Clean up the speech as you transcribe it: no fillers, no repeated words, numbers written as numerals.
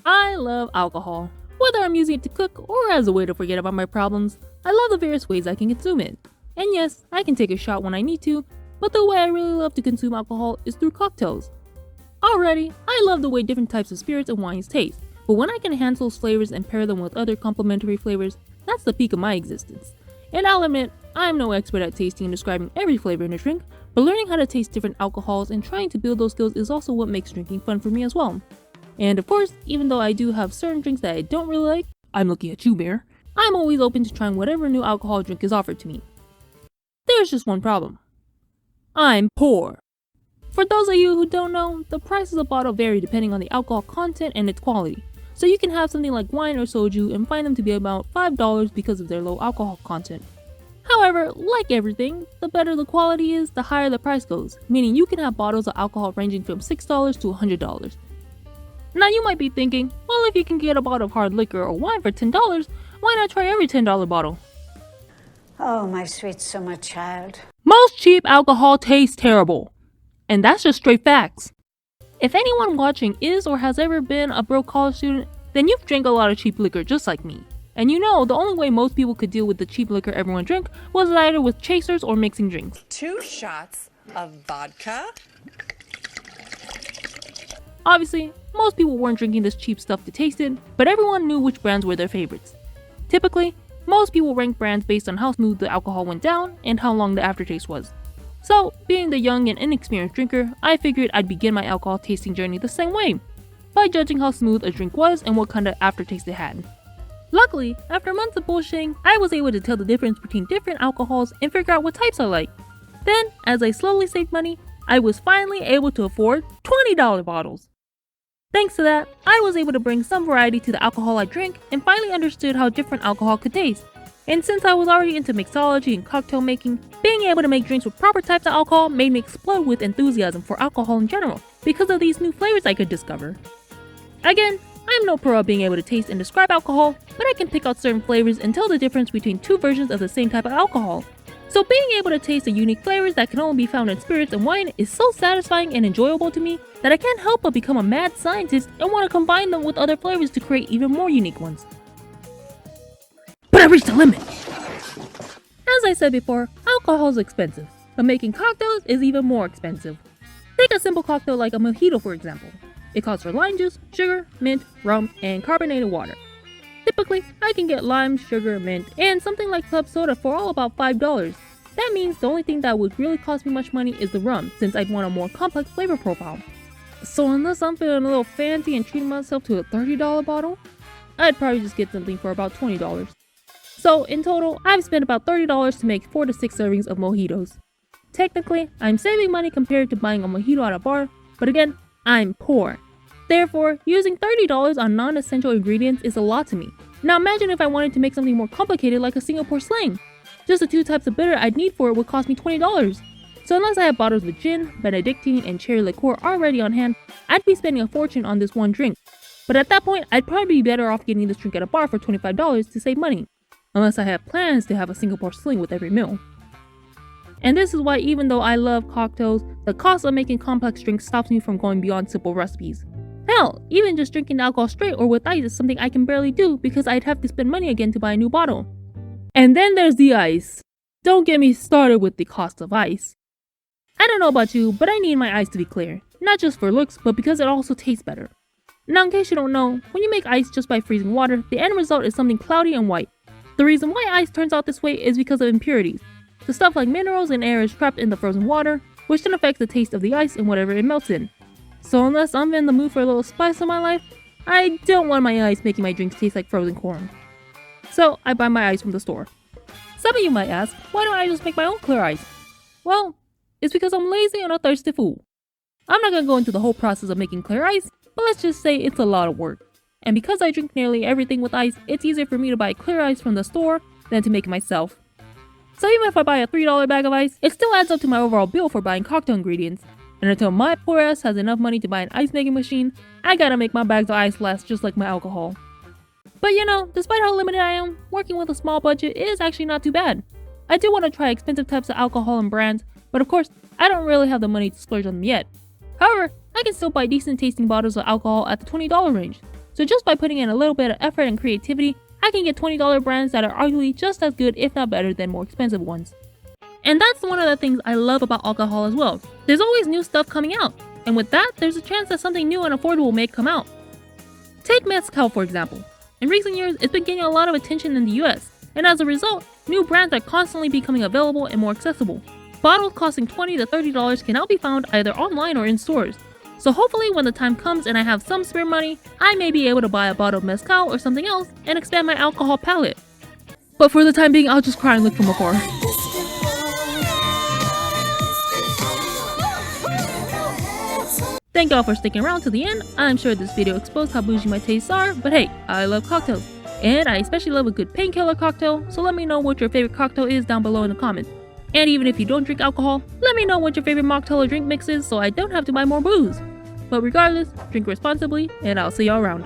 I love alcohol. Whether I'm using it to cook or as a way to forget about my problems, I love the various ways I can consume it. And yes, I can take a shot when I need to, but the way I really love to consume alcohol is through cocktails. Already, I love the way different types of spirits and wines taste, but when I can enhance those flavors and pair them with other complementary flavors, that's the peak of my existence. And I'll admit, I'm no expert at tasting and describing every flavor in a drink, but learning how to taste different alcohols and trying to build those skills is also what makes drinking fun for me as well. And of course, even though I do have certain drinks that I don't really like, I'm looking at you, Bear, I'm always open to trying whatever new alcohol drink is offered to me. There's just one problem. I'm poor. For those of you who don't know, the prices of a bottle vary depending on the alcohol content and its quality. So you can have something like wine or soju and find them to be about $5 because of their low alcohol content. However, like everything, the better the quality is, the higher the price goes, meaning you can have bottles of alcohol ranging from $6 to $100. Now you might be thinking, well, if you can get a bottle of hard liquor or wine for $10, why not try every $10 bottle? Oh, my sweet summer child. Most cheap alcohol tastes terrible. And that's just straight facts. If anyone watching is or has ever been a broke college student, then you've drank a lot of cheap liquor just like me. And you know, the only way most people could deal with the cheap liquor everyone drank was either with chasers or mixing drinks. 2 shots of vodka. Obviously, most people weren't drinking this cheap stuff to taste it, but everyone knew which brands were their favorites. Typically, most people ranked brands based on how smooth the alcohol went down and how long the aftertaste was. So, being the young and inexperienced drinker, I figured I'd begin my alcohol tasting journey the same way, by judging how smooth a drink was and what kind of aftertaste it had. Luckily, after months of bullshitting, I was able to tell the difference between different alcohols and figure out what types I like. Then, as I slowly saved money, I was finally able to afford $20 bottles. Thanks to that, I was able to bring some variety to the alcohol I drank and finally understood how different alcohol could taste. And since I was already into mixology and cocktail making, being able to make drinks with proper types of alcohol made me explode with enthusiasm for alcohol in general because of these new flavors I could discover. Again, I'm no pro at being able to taste and describe alcohol, but I can pick out certain flavors and tell the difference between two versions of the same type of alcohol. So being able to taste the unique flavors that can only be found in spirits and wine is so satisfying and enjoyable to me that I can't help but become a mad scientist and want to combine them with other flavors to create even more unique ones. But I reached the limit! As I said before, alcohol is expensive, but making cocktails is even more expensive. Take a simple cocktail like a mojito for example. It calls for lime juice, sugar, mint, rum, and carbonated water. Typically, I can get lime, sugar, mint, and something like club soda for all about $5. That means the only thing that would really cost me much money is the rum, since I'd want a more complex flavor profile. So unless I'm feeling a little fancy and treating myself to a $30 bottle, I'd probably just get something for about $20. So in total, I've spent about $30 to make 4 to 6 servings of mojitos. Technically, I'm saving money compared to buying a mojito at a bar, but again, I'm poor. Therefore, using $30 on non-essential ingredients is a lot to me. Now imagine if I wanted to make something more complicated like a Singapore sling. Just the 2 types of bitter I'd need for it would cost me $20. So unless I have bottles with gin, Benedictine, and cherry liqueur already on hand, I'd be spending a fortune on this one drink. But at that point, I'd probably be better off getting this drink at a bar for $25 to save money. Unless I have plans to have a Singapore sling with every meal. And this is why even though I love cocktails, the cost of making complex drinks stops me from going beyond simple recipes. Hell, even just drinking alcohol straight or with ice is something I can barely do because I'd have to spend money again to buy a new bottle. And then there's the ice. Don't get me started with the cost of ice. I don't know about you, but I need my ice to be clear. Not just for looks, but because it also tastes better. Now in case you don't know, when you make ice just by freezing water, the end result is something cloudy and white. The reason why ice turns out this way is because of impurities. The stuff like minerals and air is trapped in the frozen water, which then affects the taste of the ice and whatever it melts in. So unless I'm in the mood for a little spice in my life, I don't want my ice making my drinks taste like frozen corn. So I buy my ice from the store. Some of you might ask, why don't I just make my own clear ice? Well, it's because I'm lazy and a thirsty fool. I'm not gonna go into the whole process of making clear ice, but let's just say it's a lot of work. And because I drink nearly everything with ice, it's easier for me to buy clear ice from the store than to make it myself. So even if I buy a $3 bag of ice, it still adds up to my overall bill for buying cocktail ingredients. And until my poor ass has enough money to buy an ice making machine, I gotta make my bags of ice last just like my alcohol. But you know, despite how limited I am, working with a small budget is actually not too bad. I do want to try expensive types of alcohol and brands, but of course, I don't really have the money to splurge on them yet. However, I can still buy decent tasting bottles of alcohol at the $20 range. So just by putting in a little bit of effort and creativity, I can get $20 brands that are arguably just as good, if not better, than more expensive ones. And that's one of the things I love about alcohol as well. There's always new stuff coming out, and with that, there's a chance that something new and affordable may come out. Take Mezcal for example. In recent years, it's been getting a lot of attention in the US, and as a result, new brands are constantly becoming available and more accessible. Bottles costing $20 to $30 can now be found either online or in stores. So hopefully when the time comes and I have some spare money, I may be able to buy a bottle of Mezcal or something else and expand my alcohol palette. But for the time being, I'll just cry and look from afar. Thank y'all for sticking around to the end. I'm sure this video exposed how bougie my tastes are, but hey, I love cocktails. And I especially love a good painkiller cocktail, so let me know what your favorite cocktail is down below in the comments. And even if you don't drink alcohol, let me know what your favorite mocktail or drink mix is so I don't have to buy more booze. But regardless, drink responsibly, and I'll see y'all around.